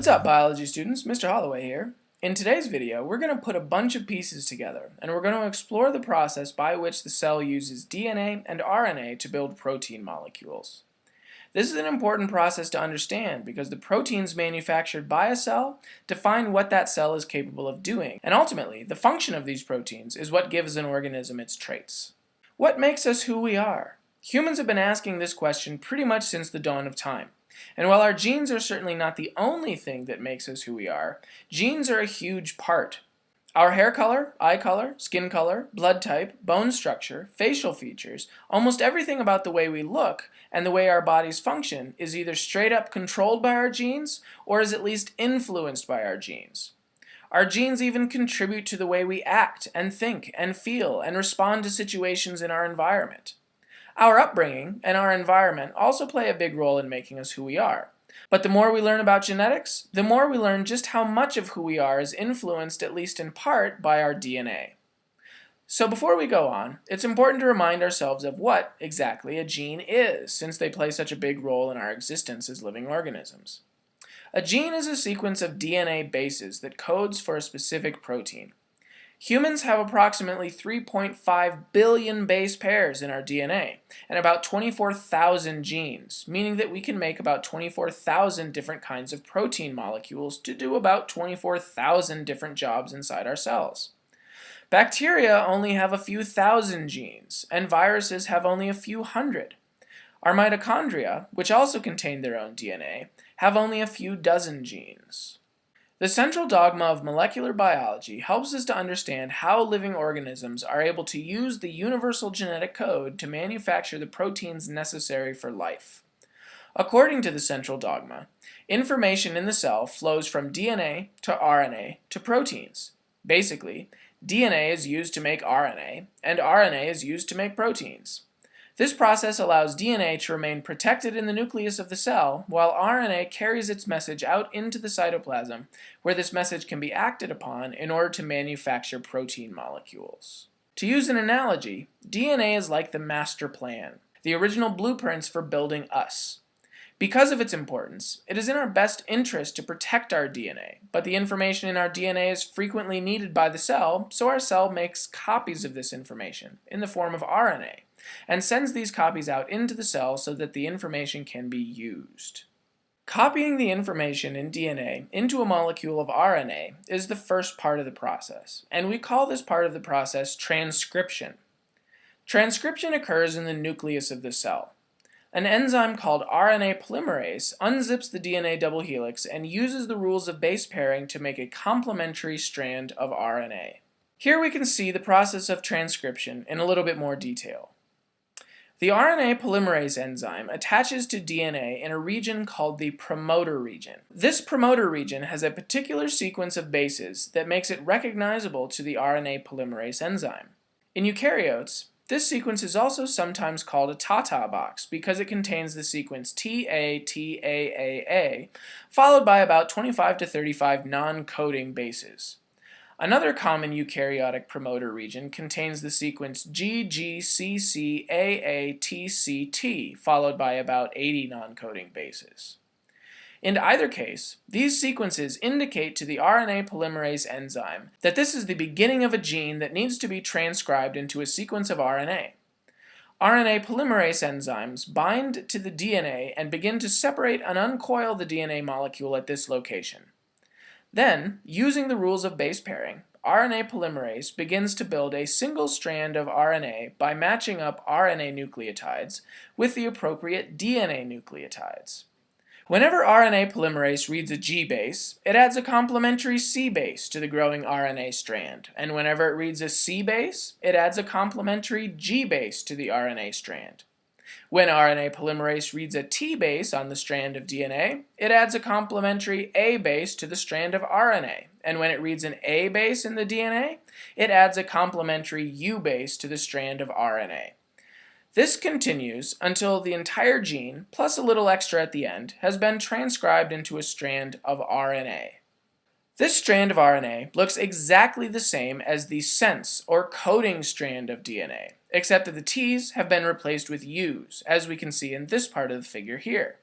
What's up, biology students? Mr. Holloway here. In today's video, we're going to put a bunch of pieces together, and we're going to explore the process by which the cell uses DNA and RNA to build protein molecules. This is an important process to understand because the proteins manufactured by a cell define what that cell is capable of doing, and ultimately, the function of these proteins is what gives an organism its traits. What makes us who we are? Humans have been asking this question pretty much since the dawn of time. And while our genes are certainly not the only thing that makes us who we are, genes are a huge part. Our hair color, eye color, skin color, blood type, bone structure, facial features, almost everything about the way we look and the way our bodies function is either straight up controlled by our genes or is at least influenced by our genes. Our genes even contribute to the way we act and think and feel and respond to situations in our environment. Our upbringing and our environment also play a big role in making us who we are. But the more we learn about genetics, the more we learn just how much of who we are is influenced, at least in part, by our DNA. So before we go on, it's important to remind ourselves of what exactly a gene is, since they play such a big role in our existence as living organisms. A gene is a sequence of DNA bases that codes for a specific protein. Humans have approximately 3.5 billion base pairs in our DNA and about 24,000 genes, meaning that we can make about 24,000 different kinds of protein molecules to do about 24,000 different jobs inside our cells. Bacteria only have a few thousand genes, and viruses have only a few hundred. Our mitochondria, which also contain their own DNA, have only a few dozen genes. The central dogma of molecular biology helps us to understand how living organisms are able to use the universal genetic code to manufacture the proteins necessary for life. According to the central dogma, information in the cell flows from DNA to RNA to proteins. Basically, DNA is used to make RNA, and RNA is used to make proteins. This process allows DNA to remain protected in the nucleus of the cell, while RNA carries its message out into the cytoplasm, where this message can be acted upon in order to manufacture protein molecules. To use an analogy, DNA is like the master plan, the original blueprints for building us. Because of its importance, it is in our best interest to protect our DNA, but the information in our DNA is frequently needed by the cell, so our cell makes copies of this information in the form of RNA, and sends these copies out into the cell so that the information can be used. Copying the information in DNA into a molecule of RNA is the first part of the process, and we call this part of the process transcription. Transcription occurs in the nucleus of the cell. An enzyme called RNA polymerase unzips the DNA double helix and uses the rules of base pairing to make a complementary strand of RNA. Here we can see the process of transcription in a little bit more detail. The RNA polymerase enzyme attaches to DNA in a region called the promoter region. This promoter region has a particular sequence of bases that makes it recognizable to the RNA polymerase enzyme. In eukaryotes, this sequence is also sometimes called a Tata box because it contains the sequence TATAAA, followed by about 25 to 35 non-coding bases. Another common eukaryotic promoter region contains the sequence GGCCAATCT, followed by about 80 non-coding bases. In either case, these sequences indicate to the RNA polymerase enzyme that this is the beginning of a gene that needs to be transcribed into a sequence of RNA. RNA polymerase enzymes bind to the DNA and begin to separate and uncoil the DNA molecule at this location. Then, using the rules of base pairing, RNA polymerase begins to build a single strand of RNA by matching up RNA nucleotides with the appropriate DNA nucleotides. Whenever RNA polymerase reads a G base, it adds a complementary C base to the growing RNA strand, and whenever it reads a C base, it adds a complementary G base to the RNA strand. When RNA polymerase reads a T base on the strand of DNA, it adds a complementary A base to the strand of RNA, and when it reads an A base in the DNA, it adds a complementary U base to the strand of RNA. This continues until the entire gene, plus a little extra at the end, has been transcribed into a strand of RNA. This strand of RNA looks exactly the same as the sense or coding strand of DNA, except that the T's have been replaced with U's, as we can see in this part of the figure here.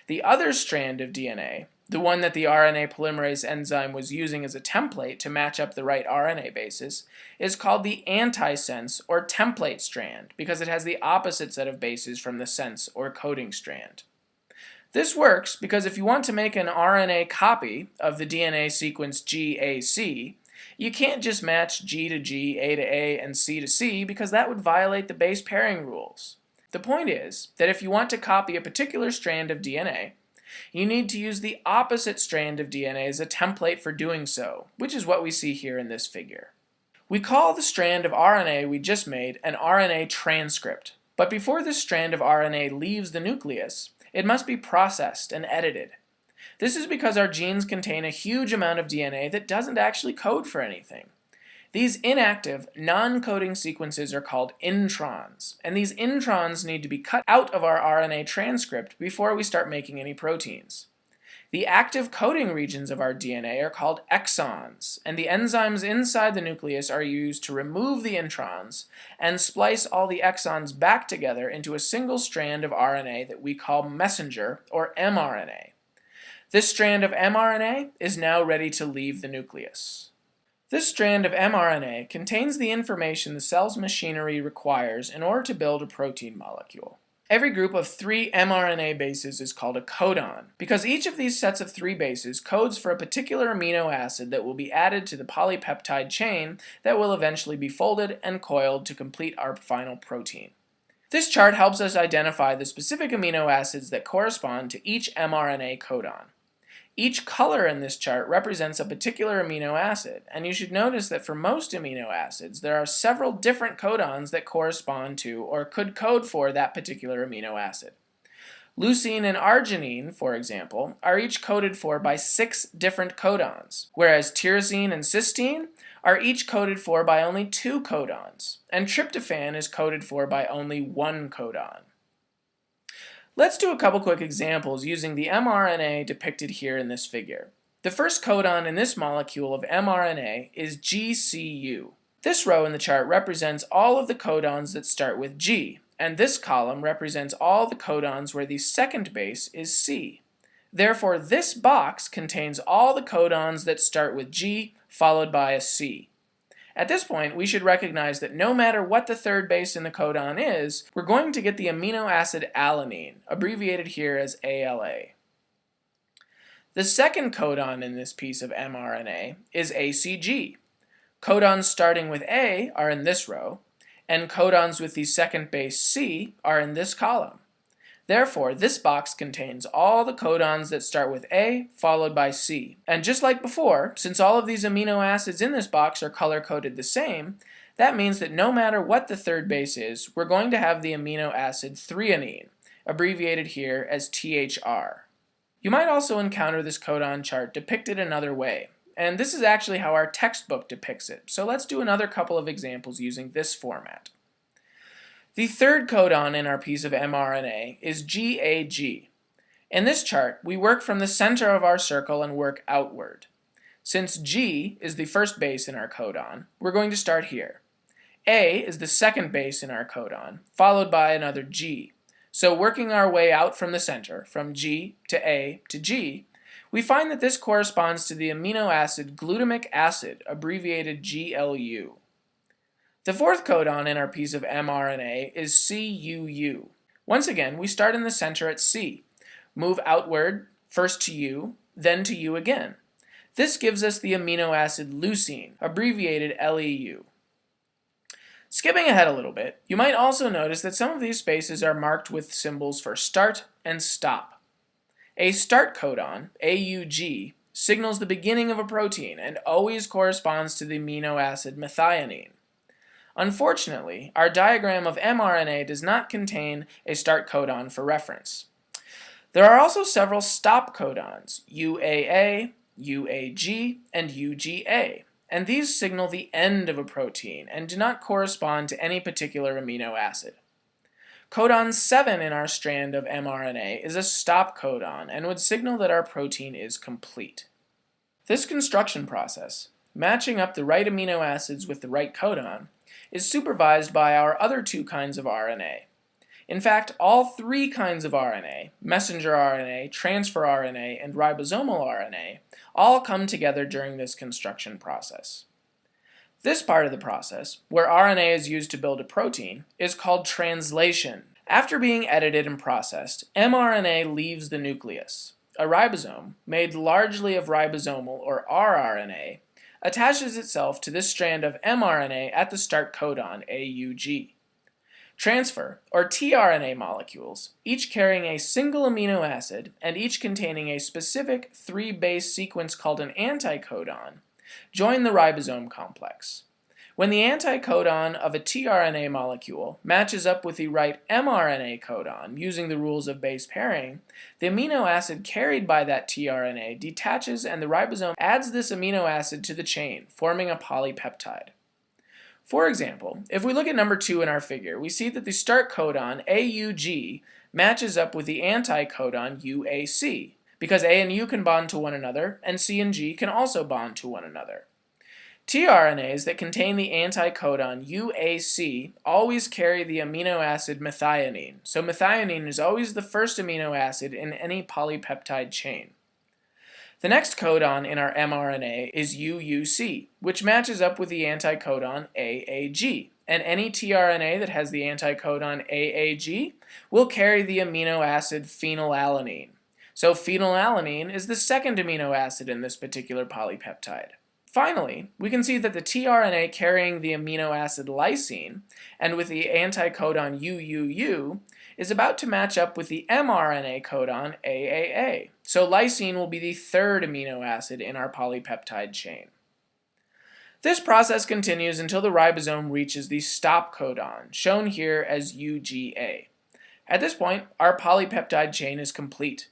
The other strand of DNA, the one that the RNA polymerase enzyme was using as a template to match up the right RNA bases, is called the antisense or template strand because it has the opposite set of bases from the sense or coding strand. This works because if you want to make an RNA copy of the DNA sequence GAC, you can't just match G to G, A to A, and C to C because that would violate the base pairing rules. The point is that if you want to copy a particular strand of DNA, you need to use the opposite strand of DNA as a template for doing so, which is what we see here in this figure. We call the strand of RNA we just made an RNA transcript, but before this strand of RNA leaves the nucleus, it must be processed and edited. This is because our genes contain a huge amount of DNA that doesn't actually code for anything. These inactive, non-coding sequences are called introns, and these introns need to be cut out of our RNA transcript before we start making any proteins. The active coding regions of our DNA are called exons, and the enzymes inside the nucleus are used to remove the introns and splice all the exons back together into a single strand of RNA that we call messenger, or mRNA. This strand of mRNA is now ready to leave the nucleus. This strand of mRNA contains the information the cell's machinery requires in order to build a protein molecule. Every group of 3 mRNA bases is called a codon, because each of these sets of 3 bases codes for a particular amino acid that will be added to the polypeptide chain that will eventually be folded and coiled to complete our final protein. This chart helps us identify the specific amino acids that correspond to each mRNA codon. Each color in this chart represents a particular amino acid, and you should notice that for most amino acids, there are several different codons that correspond to or could code for that particular amino acid. Leucine and arginine, for example, are each coded for by 6 different codons, whereas tyrosine and cysteine are each coded for by only 2 codons, and tryptophan is coded for by only 1 codon. Let's do a couple quick examples using the mRNA depicted here in this figure. The first codon in this molecule of mRNA is GCU. This row in the chart represents all of the codons that start with G, and this column represents all the codons where the second base is C. Therefore, this box contains all the codons that start with G followed by a C. At this point, we should recognize that no matter what the third base in the codon is, we're going to get the amino acid alanine, abbreviated here as ALA. The second codon in this piece of mRNA is ACG. Codons starting with A are in this row, and codons with the second base C are in this column. Therefore, this box contains all the codons that start with A followed by C. And just like before, since all of these amino acids in this box are color-coded the same, that means that no matter what the third base is, we're going to have the amino acid threonine, abbreviated here as THR. You might also encounter this codon chart depicted another way, and this is actually how our textbook depicts it, so let's do another couple of examples using this format. The third codon in our piece of mRNA is GAG. In this chart, we work from the center of our circle and work outward. Since G is the first base in our codon, we're going to start here. A is the second base in our codon, followed by another G. So working our way out from the center, from G to A to G, we find that this corresponds to the amino acid glutamic acid, abbreviated GLU. The fourth codon in our piece of mRNA is CUU. Once again, we start in the center at C, move outward, first to U, then to U again. This gives us the amino acid leucine, abbreviated LEU. Skipping ahead a little bit, you might also notice that some of these spaces are marked with symbols for start and stop. A start codon, AUG, signals the beginning of a protein and always corresponds to the amino acid methionine. Unfortunately, our diagram of mRNA does not contain a start codon for reference. There are also several stop codons, UAA, UAG, and UGA, and these signal the end of a protein and do not correspond to any particular amino acid. Codon 7 in our strand of mRNA is a stop codon and would signal that our protein is complete. This construction process, matching up the right amino acids with the right codon, is supervised by our other 2 kinds of RNA. In fact, all three kinds of RNA, messenger RNA, transfer RNA, and ribosomal RNA, all come together during this construction process. This part of the process, where RNA is used to build a protein, is called translation. After being edited and processed, mRNA leaves the nucleus. A ribosome, made largely of ribosomal or rRNA, attaches itself to this strand of mRNA at the start codon AUG. Transfer, or tRNA molecules, each carrying a single amino acid and each containing a specific 3-base sequence called an anticodon, join the ribosome complex. When the anticodon of a tRNA molecule matches up with the right mRNA codon using the rules of base pairing, the amino acid carried by that tRNA detaches and the ribosome adds this amino acid to the chain, forming a polypeptide. For example, if we look at number 2 in our figure, we see that the start codon AUG matches up with the anticodon UAC, because A and U can bond to one another, and C and G can also bond to one another. tRNAs that contain the anticodon UAC always carry the amino acid methionine, so methionine is always the first amino acid in any polypeptide chain. The next codon in our mRNA is UUC, which matches up with the anticodon AAG, and any tRNA that has the anticodon AAG will carry the amino acid phenylalanine. So phenylalanine is the second amino acid in this particular polypeptide. Finally, we can see that the tRNA carrying the amino acid lysine, and with the anticodon UUU, is about to match up with the mRNA codon AAA. So lysine will be the third amino acid in our polypeptide chain. This process continues until the ribosome reaches the stop codon, shown here as UGA. At this point, our polypeptide chain is complete.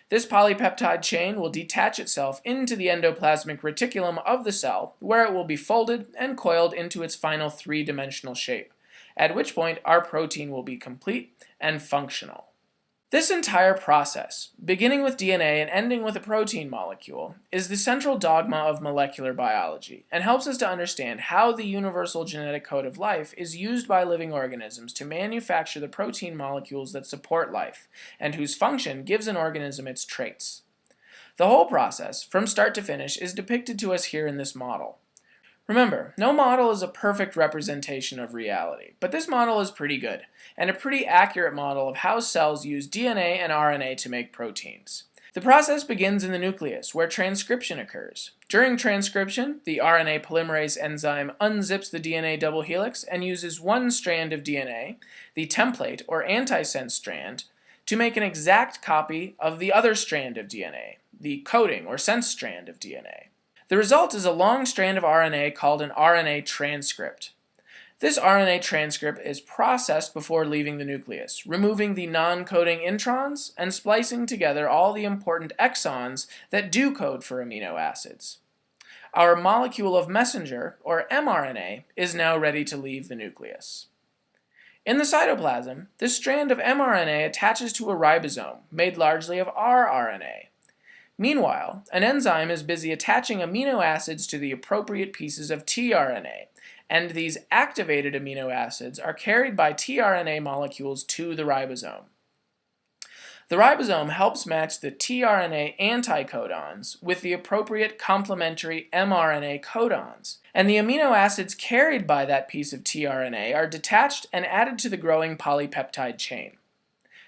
This polypeptide chain will detach itself into the endoplasmic reticulum of the cell, where it will be folded and coiled into its final three-dimensional shape, at which point our protein will be complete and functional. This entire process, beginning with DNA and ending with a protein molecule, is the central dogma of molecular biology and helps us to understand how the universal genetic code of life is used by living organisms to manufacture the protein molecules that support life and whose function gives an organism its traits. The whole process, from start to finish, is depicted to us here in this model. Remember, no model is a perfect representation of reality, but this model is pretty good, and a pretty accurate model of how cells use DNA and RNA to make proteins. The process begins in the nucleus, where transcription occurs. During transcription, the RNA polymerase enzyme unzips the DNA double helix and uses one strand of DNA, the template or antisense strand, to make an exact copy of the other strand of DNA, the coding or sense strand of DNA. The result is a long strand of RNA called an RNA transcript. This RNA transcript is processed before leaving the nucleus, removing the non-coding introns and splicing together all the important exons that do code for amino acids. Our molecule of messenger, or mRNA, is now ready to leave the nucleus. In the cytoplasm, this strand of mRNA attaches to a ribosome, made largely of rRNA. Meanwhile, an enzyme is busy attaching amino acids to the appropriate pieces of tRNA, and these activated amino acids are carried by tRNA molecules to the ribosome. The ribosome helps match the tRNA anticodons with the appropriate complementary mRNA codons, and the amino acids carried by that piece of tRNA are detached and added to the growing polypeptide chain.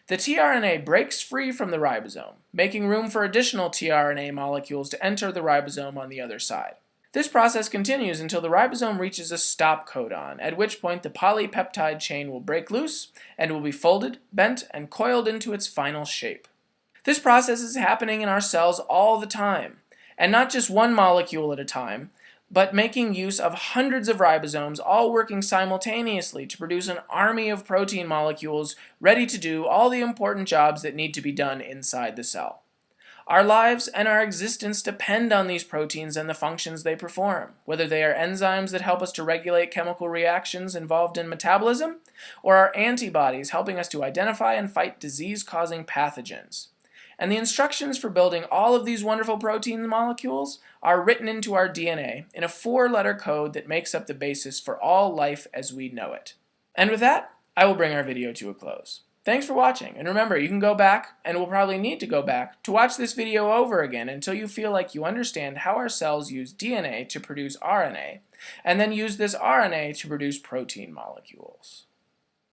The tRNA breaks free from the ribosome, making room for additional tRNA molecules to enter the ribosome on the other side. This process continues until the ribosome reaches a stop codon, at which point the polypeptide chain will break loose and will be folded, bent, and coiled into its final shape. This process is happening in our cells all the time, and not just one molecule at a time, but making use of hundreds of ribosomes all working simultaneously to produce an army of protein molecules ready to do all the important jobs that need to be done inside the cell. Our lives and our existence depend on these proteins and the functions they perform, whether they are enzymes that help us to regulate chemical reactions involved in metabolism, or our antibodies helping us to identify and fight disease-causing pathogens. And the instructions for building all of these wonderful protein molecules are written into our DNA in a 4-letter code that makes up the basis for all life as we know it. And with that, I will bring our video to a close. Thanks for watching, and remember, you can go back, and we'll probably need to go back, to watch this video over again until you feel like you understand how our cells use DNA to produce RNA, and then use this RNA to produce protein molecules.